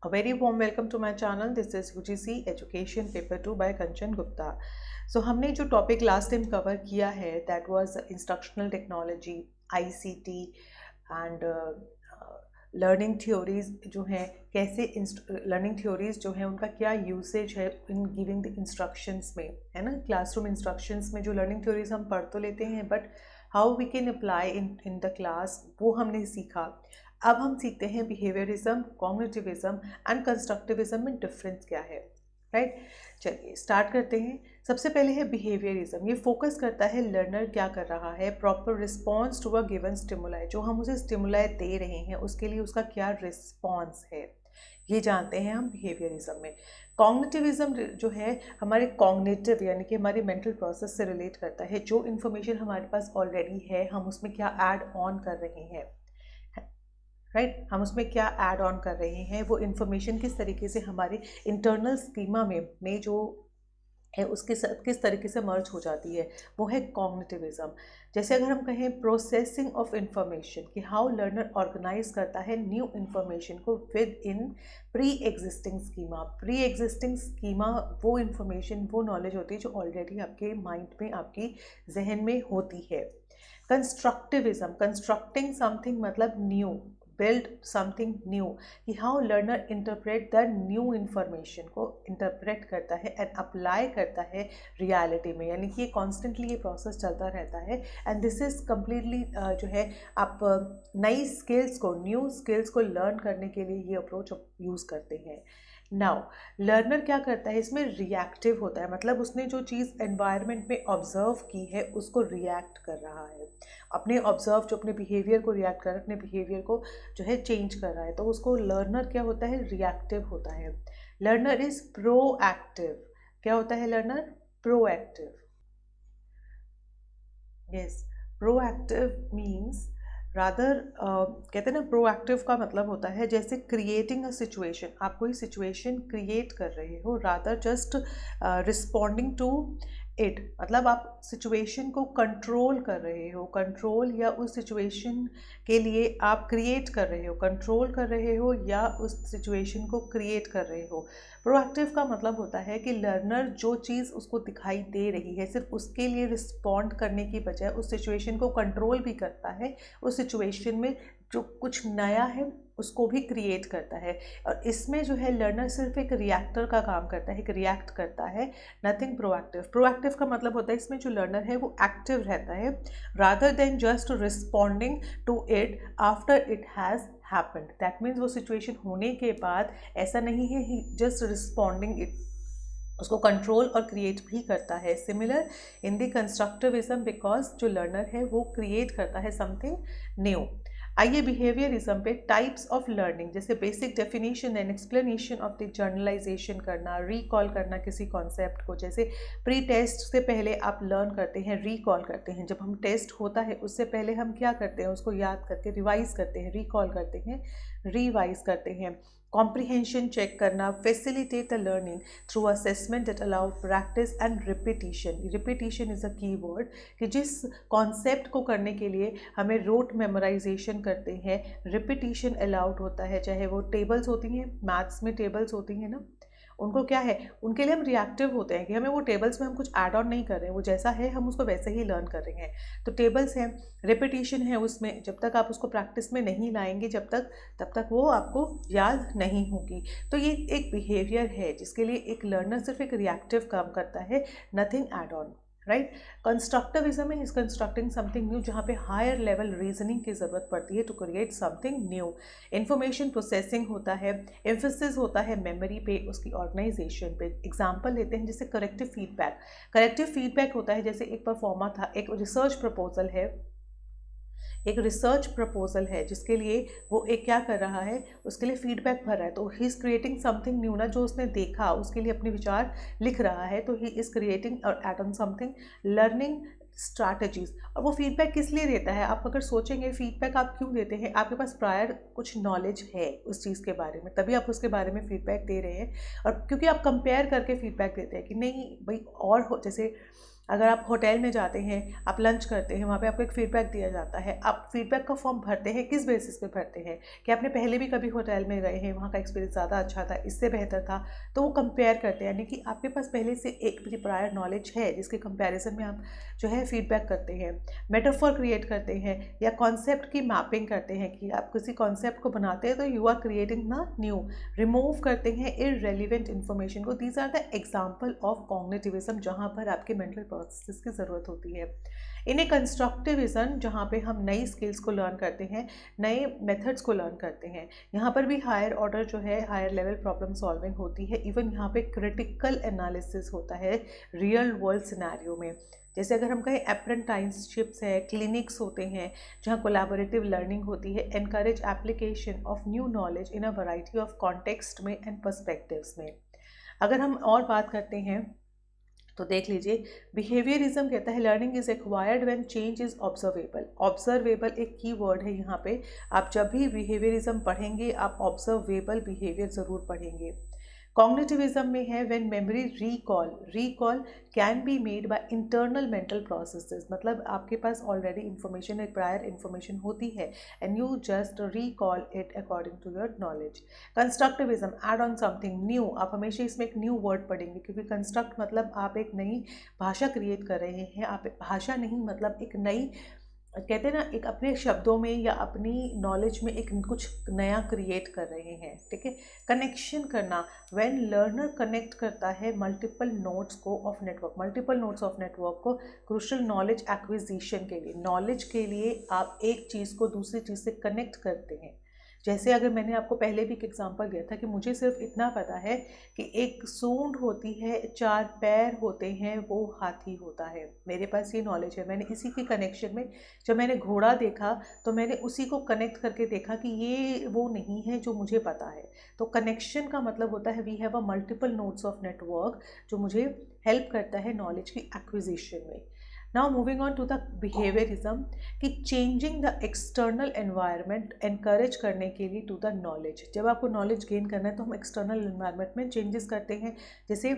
A very warm welcome to my channel. This is UGC Education Paper 2 by Kanchan Gupta. So हमने जो topic last time cover किया है that was instructional technology, ICT and learning theories जो हैं, कैसे learning theories जो हैं उनका क्या यूसेज है इन गिविंग द इंस्ट्रक्शंस में, है ना। क्लासरूम इंस्ट्रक्शंस में जो लर्निंग थ्योरीज हम पढ़ तो लेते हैं but how we can apply in the class, वो हमने सीखा। अब हम सीखते हैं बिहेवियरिज्म, कॉग्निटिविज्म एंड कंस्ट्रक्टिविज्म में डिफरेंस क्या है, राइट। चलिए स्टार्ट करते हैं। सबसे पहले है बिहेवियरिज्म। ये फोकस करता है लर्नर क्या कर रहा है, proper response to a given stimuli. जो हम उसे स्टिमुलाई दे रहे हैं उसके लिए उसका क्या रिस्पॉन्स है, ये जानते हैं हम बिहेवियरिज्म में। कॉग्निटिविज्म जो है हमारे कॉग्निटिव यानी कि हमारे मेंटल प्रोसेस से रिलेट करता है। जो इन्फॉर्मेशन हमारे पास ऑलरेडी है हम उसमें क्या ऐड ऑन कर रहे हैं, राइट। हम उसमें क्या ऐड ऑन कर रहे हैं, वो इन्फॉर्मेशन किस तरीके से हमारे इंटरनल स्कीमा में जो है उसके साथ किस तरीके से मर्ज हो जाती है, वो है कॉग्निटिविज्म। जैसे अगर हम कहें प्रोसेसिंग ऑफ इंफॉर्मेशन, कि हाउ लर्नर ऑर्गेनाइज करता है न्यू इन्फॉर्मेशन को with in pre existing schema. Pre existing schema वो इन्फॉर्मेशन, वो नॉलेज होती है जो ऑलरेडी आपके माइंड में, आपकी जहन में होती है। कंस्ट्रक्टिविज्म, कंस्ट्रक्टिंग समथिंग मतलब न्यू, बिल्ड समथिंग न्यू, कि how learner interpret the new information को इंटरप्रेट करता है एंड अप्लाई करता है रियलिटी में। यानी कि ये कॉन्स्टेंटली ये प्रोसेस चलता रहता है एंड दिस इज़ कम्प्लीटली जो है आप नई स्किल्स को, न्यू स्किल्स को लर्न करने के लिए ये अप्रोच यूज़ करते हैं। नाउ लर्नर क्या करता है, इसमें रिएक्टिव होता है, मतलब उसने जो चीज़ एनवायरनमेंट में ऑब्जर्व की है उसको रिएक्ट कर रहा है। अपने ऑब्जर्व जो अपने बिहेवियर को रिएक्ट कर रहा है, अपने बिहेवियर को जो है चेंज कर रहा है, तो उसको लर्नर क्या होता है, रिएक्टिव होता है। Learner is proactive. क्या होता है learner, proactive. Yes, proactive means rather कहते हैं ना, प्रोएक्टिव का मतलब होता है जैसे क्रिएटिंग अ सिचुएशन। आप कोई सिचुएशन क्रिएट कर रहे हो rather just responding to it, मतलब आप सिचुएशन को कंट्रोल कर रहे हो, कंट्रोल या उस सिचुएशन के लिए आप क्रिएट कर रहे हो, कंट्रोल कर रहे हो या उस सिचुएशन को क्रिएट कर रहे हो। प्रोएक्टिव का मतलब होता है कि लर्नर जो चीज़ उसको दिखाई दे रही है सिर्फ उसके लिए रिस्पॉन्ड करने की बजाय उस सिचुएशन को कंट्रोल भी करता है, उस सिचुएशन में जो कुछ नया है उसको भी क्रिएट करता है। और इसमें जो है लर्नर सिर्फ एक रिएक्टर का काम करता है, एक रिएक्ट करता है, नथिंग प्रोएक्टिव। प्रोएक्टिव का मतलब होता है इसमें जो लर्नर है वो एक्टिव रहता है rather than just responding to it after it has happened. That means वो सिचुएशन होने के बाद ऐसा नहीं है ही जस्ट रिस्पॉन्डिंग इट, उसको कंट्रोल और क्रिएट भी करता है। Similar in the constructivism, because जो लर्नर है वो क्रिएट करता है समथिंग न्यू। आइए बिहेवियरिज्म पे टाइप्स ऑफ लर्निंग, जैसे basic definition and explanation of the generalization करना, रिकॉल करना किसी कॉन्सेप्ट को। जैसे प्री टेस्ट से पहले आप लर्न करते हैं, रिकॉल करते हैं। जब हम टेस्ट होता है उससे पहले हम क्या करते हैं, उसको याद करके रिवाइज करते हैं, रिकॉल करते हैं, रिवाइज करते हैं। कॉम्प्रिहेंशन चेक करना, facilitate the learning through assessment that allow practice and repetition. Repetition is a की वर्ड, कि जिस कॉन्सेप्ट को करने के लिए हमें रोट मेमोराइजेशन करते हैं, रिपीटिशन अलाउड होता है। चाहे वो टेबल्स होती हैं, मैथ्स में टेबल्स होती हैं ना, उनको क्या है, उनके लिए हम रिएक्टिव होते हैं कि हमें वो टेबल्स में हम कुछ ऐड ऑन नहीं कर रहे हैं, वो जैसा है हम उसको वैसे ही लर्न कर रहे हैं। तो टेबल्स हैं, रिपीटिशन है, उसमें जब तक आप उसको प्रैक्टिस में नहीं लाएंगे तब तक वो आपको याद नहीं होगी। तो ये एक बिहेवियर है जिसके लिए एक लर्नर सिर्फ एक रिएक्टिव काम करता है, nothing add on, right. Constructivism is constructing something new, जहाँ पे हायर लेवल रीजनिंग की ज़रूरत पड़ती है to create something new. Information processing होता है, एम्फेसिस होता है मेमोरी पे, उसकी ऑर्गेनाइजेशन पे। एग्जांपल लेते हैं जैसे करेक्टिव फीडबैक। करेक्टिव फीडबैक होता है जैसे एक परफॉर्मा था, एक रिसर्च प्रपोजल है, एक रिसर्च प्रपोजल है जिसके लिए वो एक क्या कर रहा है, उसके लिए फीडबैक भर रहा है। तो he is creating something new ना, जो उसने देखा उसके लिए अपने विचार लिख रहा है, तो ही इज़ क्रिएटिंग और add on something learning strategies. और वो फीडबैक किस लिए देता है, आप अगर सोचेंगे फीडबैक आप क्यों देते हैं, आपके पास प्रायर कुछ नॉलेज है उस चीज़ के बारे में, तभी आप उसके बारे में फीडबैक दे रहे हैं। और क्योंकि आप कंपेयर करके फीडबैक देते हैं कि नहीं भाई और हो, जैसे अगर आप होटल में जाते हैं, आप लंच करते हैं, वहाँ पे आपको एक फीडबैक दिया जाता है, आप फीडबैक का फॉर्म भरते हैं, किस बेसिस पे भरते हैं कि आपने पहले भी कभी होटल में गए हैं, वहाँ का एक्सपीरियंस ज़्यादा अच्छा था, इससे बेहतर था, तो वो कंपेयर करते हैं, यानी कि आपके पास पहले से एक प्रायर नॉलेज है जिसके कंपेरिजन में आप जो है फीडबैक करते हैं, मेटाफोर क्रिएट करते हैं या कॉन्सेप्ट की मैपिंग करते हैं कि आप किसी कॉन्सेप्ट को बनाते हैं तो you are creating the new, remove करते हैं इररेलेवेंट इन्फॉर्मेशन को। These are the example of cognitivism जहाँ पर आपके मेंटल प्रोसेस की ज़रूरत होती है। इन्हें कंस्ट्रक्टिविज्म जहाँ पे हम नई स्किल्स को लर्न करते हैं, नए मेथड्स को लर्न करते हैं, यहाँ पर भी हायर ऑर्डर जो है हायर लेवल प्रॉब्लम सॉल्विंग होती है, इवन यहाँ पे क्रिटिकल एनालिसिस होता है रियल वर्ल्ड सिनेरियो में। जैसे अगर हम कहें अप्रेंटाइसशिप्स है, क्लिनिक्स होते हैं जहाँ कोलैबोरेटिव लर्निंग होती है, encourage application of new knowledge in a variety of context में एंड पर्सपेक्टिव्स में। अगर हम और बात करते हैं तो देख लीजिए, बिहेवियरिज्म कहता है learning is acquired when change is observable. Observable एक की वर्ड है यहाँ पे, आप जब भी बिहेवियरिज्म पढ़ेंगे आप ऑब्जर्वेबल बिहेवियर ज़रूर पढ़ेंगे। कॉग्निटिविज्म में है when memory recall can be made by internal mental processes, मतलब आपके पास ऑलरेडी इन्फॉर्मेशन, एक प्रायर इन्फॉर्मेशन होती है and you just recall it according to your knowledge. Constructivism add on something new, आप हमेशा इसमें एक न्यू वर्ड पढ़ेंगे क्योंकि कंस्ट्रक्ट मतलब आप एक नई भाषा क्रिएट कर रहे हैं, आप भाषा नहीं मतलब एक नई, कहते हैं ना, एक अपने शब्दों में या अपनी नॉलेज में एक कुछ नया क्रिएट कर रहे हैं, ठीक है। कनेक्शन करना, व्हेन लर्नर कनेक्ट करता है मल्टीपल नोड्स को of network, multiple nodes of network को क्रूशल नॉलेज एक्विजिशन के लिए, नॉलेज के लिए आप एक चीज़ को दूसरी चीज़ से कनेक्ट करते हैं। जैसे अगर मैंने आपको पहले भी एक एग्जांपल दिया था कि मुझे सिर्फ इतना पता है कि एक सूंड होती है, 4 पैर होते हैं, वो हाथी होता है, मेरे पास ये नॉलेज है। मैंने इसी के कनेक्शन में जब मैंने घोड़ा देखा तो मैंने उसी को कनेक्ट करके देखा कि ये वो नहीं है जो मुझे पता है। तो कनेक्शन का मतलब होता है we have a multiple nodes of network जो मुझे हेल्प करता है नॉलेज की एक्विजिशन में। Now moving on to the behaviourism कि changing the external environment encourage करने के लिए टू द नॉलेज। जब आपको नॉलेज गेन करना है तो हम एक्सटर्नल एनवायरनमेंट में चेंजेस करते हैं, जैसे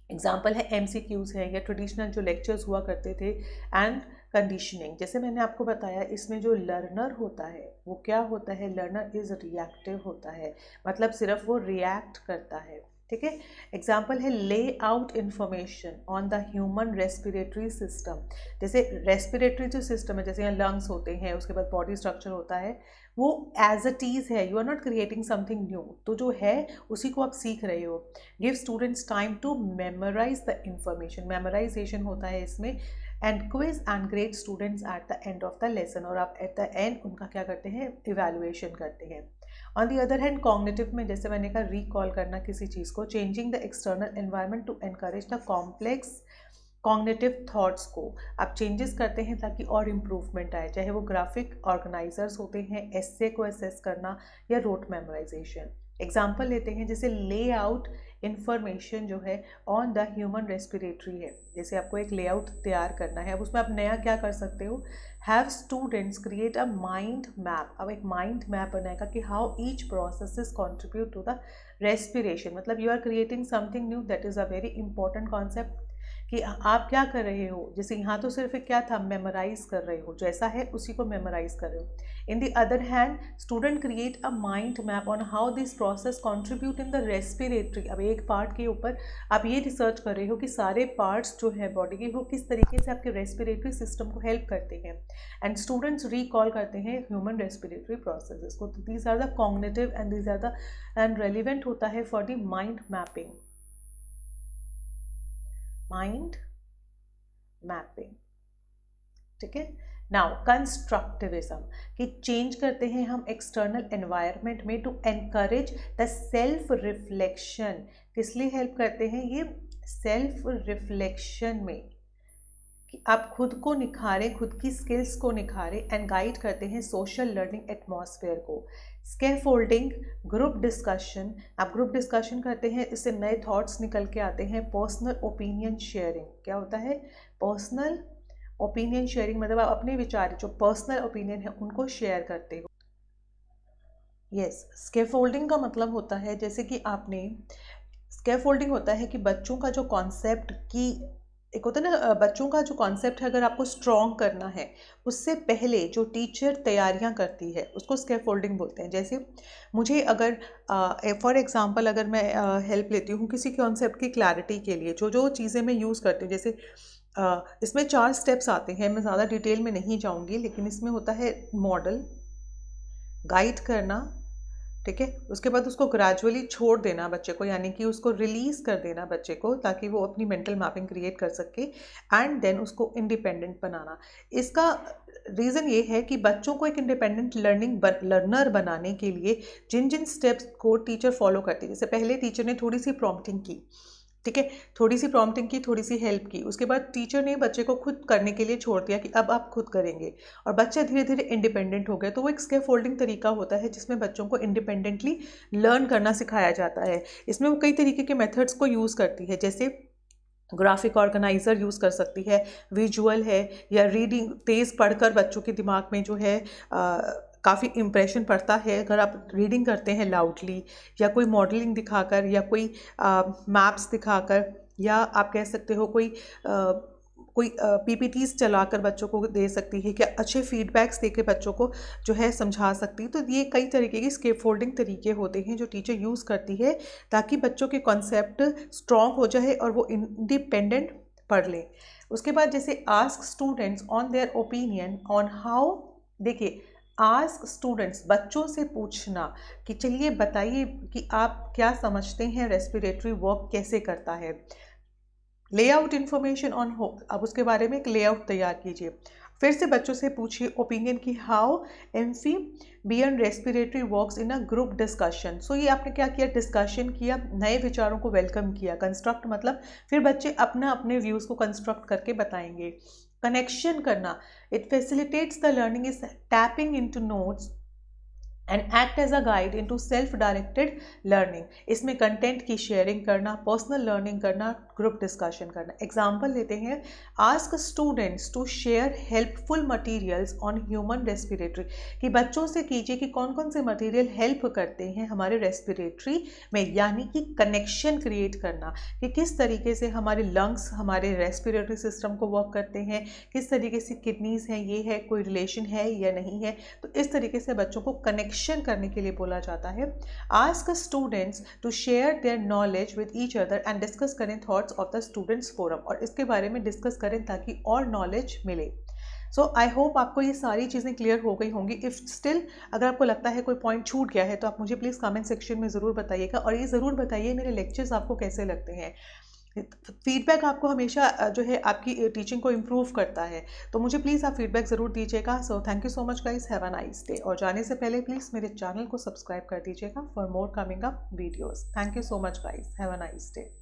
एग्जाम्पल है MCQs है या ट्रेडिशनल जो लेक्चर्स हुआ करते थे, एंड कंडीशनिंग। जैसे मैंने आपको बताया इसमें जो लर्नर होता है वो क्या होता है, लर्नर इज रिएक्टिव होता है, मतलब सिर्फ वो रिएक्ट करता है, ठीक है। एग्जाम्पल है ले out information on the human respiratory system. जैसे रेस्पिरेटरी जो सिस्टम है, जैसे यहाँ लंग्स होते हैं, उसके बाद बॉडी स्ट्रक्चर होता है, वो एज अ टीज है, you are not creating something new, तो जो है उसी को आप सीख रहे हो। Give students time to memorize the information, memorization होता है इसमें, and quiz and grade students at the end of the lesson, और आप एट द एंड उनका क्या करते हैं, इवेल्युएशन करते हैं। On the other hand cognitive में जैसे मैंने कहा रिकॉल करना किसी चीज़ को, changing the external environment to encourage the complex cognitive thoughts को आप चेंजेस करते हैं ताकि और इम्प्रूवमेंट आए, चाहे वो ग्राफिक ऑर्गेनाइजर्स होते हैं, एस्से को एसेस करना या रोट मेमोराइजेशन। एग्जाम्पल लेते हैं जैसे लेआउट इंफॉर्मेशन जो है ऑन द ह्यूमन रेस्पिरेटरी है, जैसे आपको एक लेआउट तैयार करना है, अब उसमें आप नया क्या कर सकते हो, have students create a mind map. अब एक माइंड मैप बनाएगा कि how each processes contribute to the respiration, मतलब you are creating something new, that is a very important concept कि आप क्या कर रहे हो। जैसे यहाँ तो सिर्फ क्या था, मेमोराइज कर रहे हो, जैसा है उसी को मेमोराइज कर रहे हो। In the other hand student create a mind map on how this process contribute in the respiratory. अब एक पार्ट के ऊपर आप ये रिसर्च कर रहे हो कि सारे पार्ट्स जो है बॉडी के वो किस तरीके से आपके रेस्पिरेटरी सिस्टम को हेल्प करते हैं, एंड स्टूडेंट्स रिकॉल करते हैं ह्यूमन रेस्पिरेटरी प्रोसेसेस को। तो these are the cognitive and these are the and relevant होता है for the mind mapping, mind mapping, ठीक है। नाउ कंस्ट्रक्टिविज्म कि चेंज करते हैं हम एक्सटर्नल एनवायरनमेंट में to encourage the self reflection. किस लिए हेल्प करते हैं ये, सेल्फ रिफ्लेक्शन में, कि आप खुद को निखारें, खुद की स्किल्स को निखारें, एंड गाइड करते हैं सोशल लर्निंग एटमॉस्फेयर को। स्कैफोल्डिंग, ग्रुप डिस्कशन, आप ग्रुप डिस्कशन करते हैं, इससे नए थॉट्स निकल के आते हैं। पर्सनल ओपिनियन शेयरिंग, क्या होता है, पर्सनल ओपिनियन शेयरिंग, मतलब आप अपने विचार जो पर्सनल ओपिनियन है उनको शेयर करते हो। यस, स्कैफोल्डिंग का मतलब होता है जैसे कि आपने, स्कैफोल्डिंग होता है कि बच्चों का जो कॉन्सेप्ट की एक होता है ना बच्चों का जो कॉन्सेप्ट है अगर आपको स्ट्रॉन्ग करना है, उससे पहले जो टीचर तैयारियां करती है उसको स्कैफोल्डिंग बोलते हैं। जैसे मुझे अगर फॉर एग्जांपल अगर मैं हेल्प लेती हूँ किसी कॉन्सेप्ट की क्लैरिटी के लिए, जो जो चीज़ें मैं यूज़ करती हूँ, जैसे इसमें 4 स्टेप्स आते हैं, मैं ज़्यादा डिटेल में नहीं जाऊँगी, लेकिन इसमें होता है मॉडल, गाइड करना, ठीक है, उसके बाद उसको ग्रेजुअली छोड़ देना बच्चे को, यानी कि उसको रिलीज कर देना बच्चे को ताकि वो अपनी मेंटल मैपिंग क्रिएट कर सके, एंड देन उसको इंडिपेंडेंट बनाना। इसका रीज़न ये है कि बच्चों को एक इंडिपेंडेंट लर्नर बनाने के लिए जिन जिन स्टेप्स को टीचर फॉलो करती है, जैसे पहले टीचर ने थोड़ी सी प्रॉम्प्टिंग की, ठीक है, थोड़ी सी प्रॉम्प्टिंग की, थोड़ी सी हेल्प की, उसके बाद टीचर ने बच्चे को खुद करने के लिए छोड़ दिया कि अब आप खुद करेंगे, और बच्चा धीरे धीरे इंडिपेंडेंट हो गया। तो वो एक स्कैफोल्डिंग तरीका होता है जिसमें बच्चों को इंडिपेंडेंटली लर्न करना सिखाया जाता है। इसमें वो कई तरीके के मेथड्स को यूज़ करती है, जैसे ग्राफिक ऑर्गेनाइजर यूज़ कर सकती है, विजुअल है, या रीडिंग तेज़ पढ़कर बच्चों के दिमाग में जो है काफ़ी इम्प्रेशन पड़ता है अगर आप रीडिंग करते हैं लाउडली, या कोई मॉडलिंग दिखाकर, या कोई मैप्स दिखाकर, या आप कह सकते हो कोई पीपीटीज चलाकर बच्चों को दे सकती है, कि अच्छे फीडबैक्स देकर बच्चों को जो है समझा सकती है। तो ये कई तरीके की स्कैफोल्डिंग तरीके होते हैं जो टीचर यूज़ करती है ताकि बच्चों के कॉन्सेप्ट स्ट्रॉन्ग हो जाए और वो इंडिपेंडेंट पढ़ लें। उसके बाद जैसे ask students on their opinion on how, देखिए आस्क स्टूडेंट्स, बच्चों से पूछना कि चलिए बताइए कि आप क्या समझते हैं रेस्पिरेटरी वर्क कैसे करता है। लेआउट इन्फॉर्मेशन ऑन हो, अब उसके बारे में एक लेआउट तैयार कीजिए। फिर से बच्चों से पूछिए ओपिनियन की how amphibian respiratory works in a group discussion. So ये आपने क्या किया, डिस्कशन किया, नए विचारों को वेलकम किया। कंस्ट्रक्ट मतलब फिर बच्चे अपना अपने व्यूज़ को कंस्ट्रक्ट करके बताएंगे। कनेक्शन करना, it facilitates the learning is tapping into notes and act as a guide into self directed learning. इसमें कंटेंट की शेयरिंग करना, पर्सनल लर्निंग करना, ग्रुप डिस्कशन करना। एग्जाम्पल लेते हैं, ask students to share helpful materials on human respiratory, कि बच्चों से कीजिए कि कौन कौन से मटेरियल हेल्प करते हैं हमारे रेस्पिरेटरी में, यानी कि कनेक्शन क्रिएट करना कि किस तरीके से हमारे लंग्स हमारे रेस्पिरेटरी सिस्टम को वर्क करते हैं, किस तरीके से किडनीज हैं, ये है, कोई रिलेशन है या नहीं है। तो इस तरीके से बच्चों को कनेक्शन करने के लिए बोला जाता है। Ask students to share their knowledge with each other and discuss करें thoughts of the students forum, और इसके बारे में डिस्कस करें ताकि और नॉलेज मिले। सो आई होप आपको ये सारी चीज़ें क्लियर हो गई होंगी। इफ़ स्टिल अगर आपको लगता है कोई पॉइंट छूट गया है तो आप मुझे प्लीज़ कमेंट सेक्शन में ज़रूर बताइएगा, और ये ज़रूर बताइए मेरे लेक्चर्स आपको कैसे लगते हैं। फीडबैक आपको हमेशा जो है आपकी टीचिंग को इम्प्रूव करता है, तो मुझे प्लीज़ आप फीडबैक ज़रूर दीजिएगा। So thank you so much guys, have a nice day. और जाने से पहले प्लीज़ मेरे चैनल को सब्सक्राइब कर दीजिएगा for more coming up videos. Thank you so much guys, have a nice day.